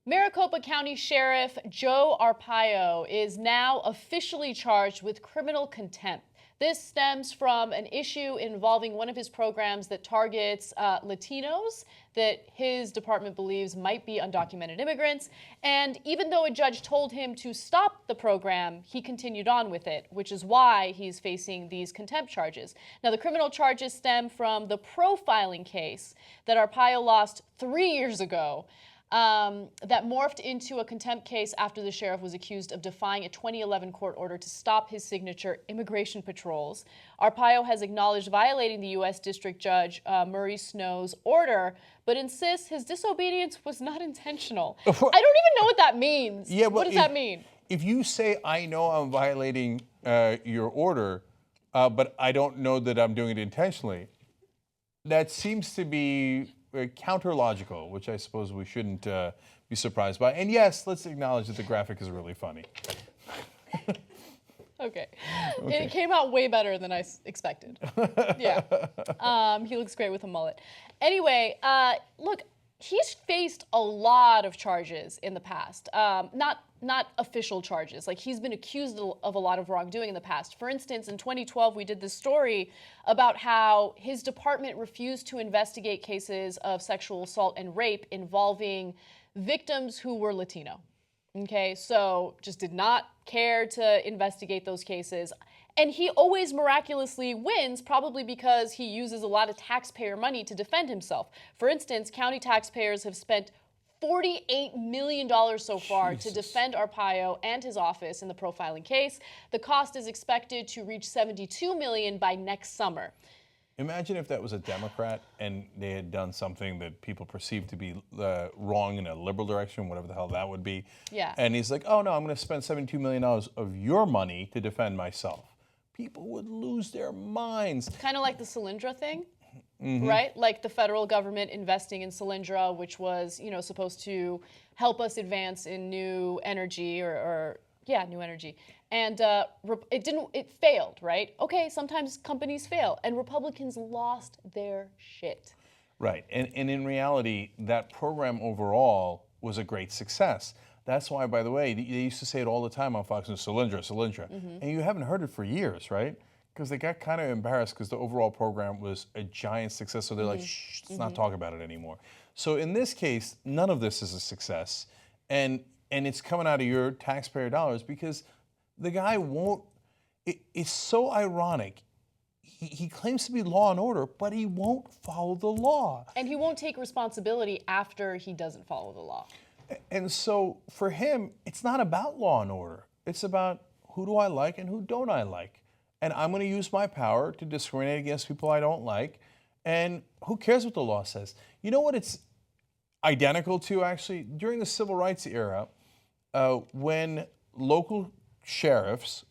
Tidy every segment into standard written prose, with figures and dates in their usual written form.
Maricopa County Sheriff Joe Arpaio is now officially charged with criminal contempt. This stems from an issue involving one of his programs that targets Latinos that his department believes might be undocumented immigrants. And even though a judge told him to stop the program, he continued on with it, which is why he's facing these contempt charges. Now, the criminal charges stem from the profiling case that Arpaio lost 3 years ago. That morphed into a contempt case after the sheriff was accused of defying a 2011 court order to stop his signature immigration patrols. Arpaio has acknowledged violating the U.S. District Judge Murray Snow's order, but insists his disobedience was not intentional. I don't even know what that means. Yeah, what does that mean? If you say, I know I'm violating your order, but I don't know that I'm doing it intentionally, that seems to be counter-logical, which I suppose we shouldn't be surprised by. And yes, let's acknowledge that the graphic is really funny. Okay. It came out way better than I expected. Yeah. He looks great with a mullet. Anyway, look, he's faced a lot of charges in the past. Not official charges. Like, he's been accused of a lot of wrongdoing in the past. For instance, in 2012, we did this story about how his department refused to investigate cases of sexual assault and rape involving victims who were Latino. Okay, so just did not care to investigate those cases. And he always miraculously wins, probably because he uses a lot of taxpayer money to defend himself. For instance, county taxpayers have spent $48 million so far to defend Arpaio and his office in the profiling case. The cost is expected to reach $72 million by next summer. Imagine if that was a Democrat and they had done something that people perceived to be wrong in a liberal direction, whatever the hell that would be. Yeah. And he's like, oh no, I'm going to spend $72 million of your money to defend myself. People would lose their minds. Kind of like the Solyndra thing. Mm-hmm. Right? Like the federal government investing in Solyndra, which was, supposed to help us advance in new energy new energy. And it failed, right? Okay, sometimes companies fail, and Republicans lost their shit. Right, and in reality, that program overall was a great success. That's why, by the way, they used to say it all the time on Fox News, Solyndra. Mm-hmm. And you haven't heard it for years, right? Because they got kind of embarrassed because the overall program was a giant success. So they're like, shh, let's not talk about it anymore. So in this case, none of this is a success. And it's coming out of your taxpayer dollars because the guy won't, it's so ironic. He claims to be law and order, but he won't follow the law. And he won't take responsibility after he doesn't follow the law. And so for him, it's not about law and order. It's about who do I like and who don't I like. And I'm going to use my power to discriminate against people I don't like. And who cares what the law says? You know what it's identical to, actually? During the Civil Rights era, when local sheriffs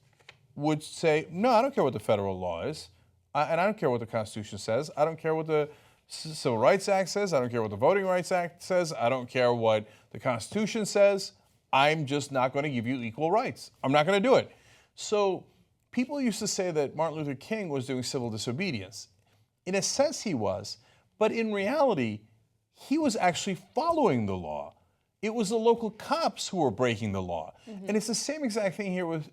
would say, no, I don't care what the federal law is, and I don't care what the Constitution says. I don't care what the Civil Rights Act says. I don't care what the Voting Rights Act says. I don't care what the Constitution says. I'm just not going to give you equal rights. I'm not going to do it. So people used to say that Martin Luther King was doing civil disobedience. In a sense, he was, but in reality, he was actually following the law. It was the local cops who were breaking the law. Mm-hmm. And it's the same exact thing here with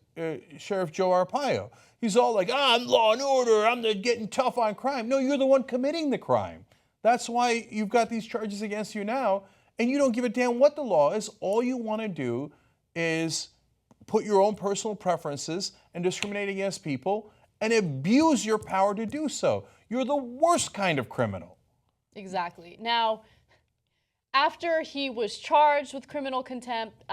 Sheriff Joe Arpaio. He's all like, I'm law and order, I'm getting tough on crime. No, you're the one committing the crime. That's why you've got these charges against you now, and you don't give a damn what the law is. All you want to do is put your own personal preferences and discriminate against people and abuse your power to do so. You're the worst kind of criminal. Exactly. Now, after he was charged with criminal contempt,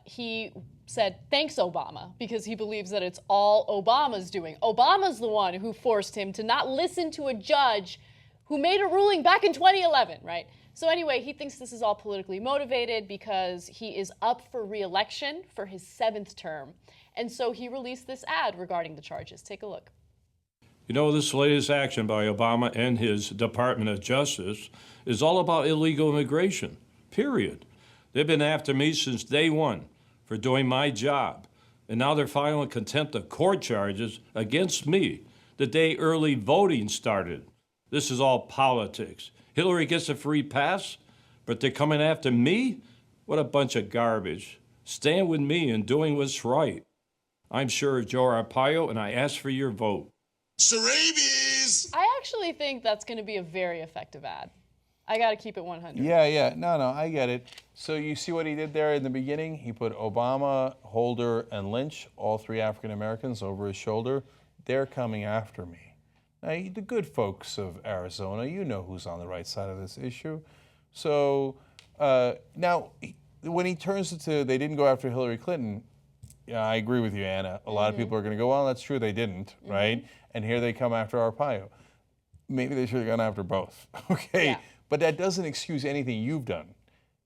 he said, thanks, Obama, because he believes that it's all Obama's doing. Obama's the one who forced him to not listen to a judge who made a ruling back in 2011, right? So anyway, he thinks this is all politically motivated because he is up for re-election for his 7th term. And so he released this ad regarding the charges. Take a look. You know, this latest action by Obama and his Department of Justice is all about illegal immigration, period. They've been after me since day one for doing my job. And now they're filing contempt of court charges against me the day early voting started. This is all politics. Hillary gets a free pass, but they're coming after me? What a bunch of garbage. Stand with me in doing what's right. I'm Sheriff Joe Arpaio, and I ask for your vote. Sarabies! I actually think that's going to be a very effective ad. I got to keep it 100. Yeah. No, I get it. So you see what he did there in the beginning? He put Obama, Holder, and Lynch, all three African Americans, over his shoulder. They're coming after me. Now, the good folks of Arizona, you know who's on the right side of this issue. So now, when he turns it to they didn't go after Hillary Clinton, yeah, I agree with you, Anna. A lot of people are going to go, well, that's true, they didn't, right? And here they come after Arpaio. Maybe they should have gone after both, okay? Yeah. But that doesn't excuse anything you've done.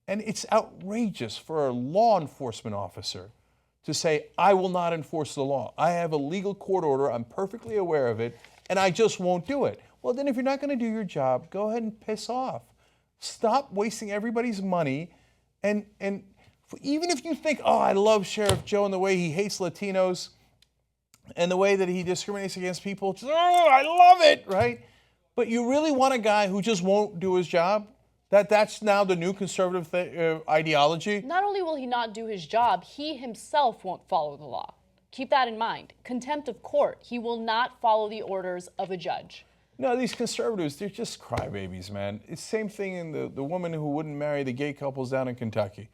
And it's outrageous for a law enforcement officer to say, I will not enforce the law. I have a legal court order, I'm perfectly aware of it, and I just won't do it. Well, then if you're not going to do your job, go ahead and piss off. Stop wasting everybody's money. And even if you think, oh, I love Sheriff Joe and the way he hates Latinos and the way that he discriminates against people, just, oh, I love it, right? But you really want a guy who just won't do his job? That's now the new conservative ideology? Not only will he not do his job, he himself won't follow the law. Keep that in mind. Contempt of court. He will not follow the orders of a judge. No, these conservatives, they're just crybabies, man. It's the same thing in the woman who wouldn't marry the gay couples down in Kentucky.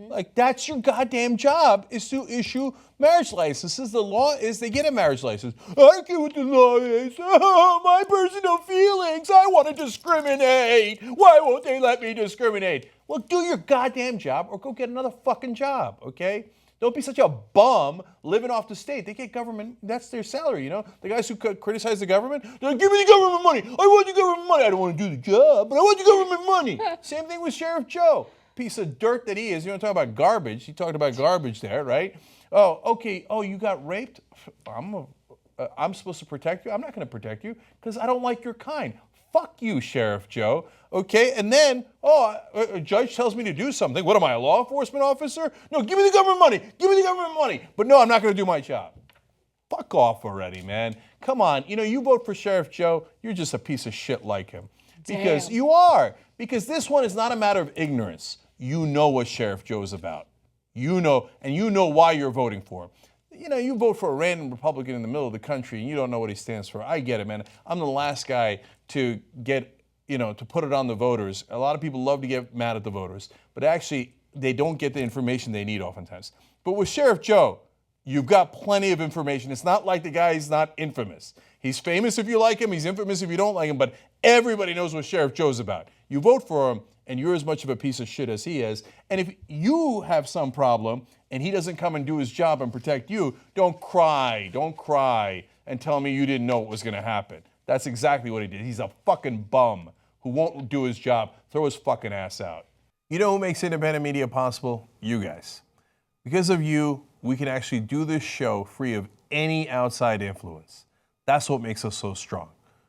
Like, that's your goddamn job, is to issue marriage licenses. The law is they get a marriage license. I don't care what the law is. Oh, my personal feelings. I want to discriminate. Why won't they let me discriminate? Well, do your goddamn job or go get another fucking job, okay? Don't be such a bum living off the state. They get government, that's their salary, you know? The guys who criticize the government, they're like, give me the government money. I want the government money. I don't want to do the job, but I want the government money. Same thing with Sheriff Joe. Piece of dirt that he is. You don't talk about garbage. He talked about garbage there, right? Oh, okay. Oh, you got raped? I'm supposed to protect you? I'm not going to protect you because I don't like your kind. Fuck you, Sheriff Joe. Okay, and then, a judge tells me to do something. What am I, a law enforcement officer? No, give me the government money. Give me the government money. But no, I'm not going to do my job. Fuck off already, man. Come on. You know, you vote for Sheriff Joe, you're just a piece of shit like him. Because you are. Because this one is not a matter of ignorance. You know what Sheriff Joe is about. You know, and you know why you're voting for him. You know, you vote for a random Republican in the middle of the country and you don't know what he stands for. I get it, man. I'm the last guy to get, to put it on the voters. A lot of people love to get mad at the voters, but actually they don't get the information they need oftentimes. But with Sheriff Joe, you've got plenty of information. It's not like the guy's not infamous. He's famous if you like him, he's infamous if you don't like him, but everybody knows what Sheriff Joe's about. You vote for him, and you're as much of a piece of shit as he is. And if you have some problem and he doesn't come and do his job and protect you, don't cry and tell me you didn't know what was going to happen. That's exactly what he did. He's a fucking bum who won't do his job. Throw his fucking ass out. You know who makes independent media possible? You guys. Because of you, we can actually do this show free of any outside influence. That's what makes us so strong.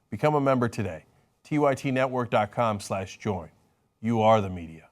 Become a member today. tytnetwork.com/join. You are the media.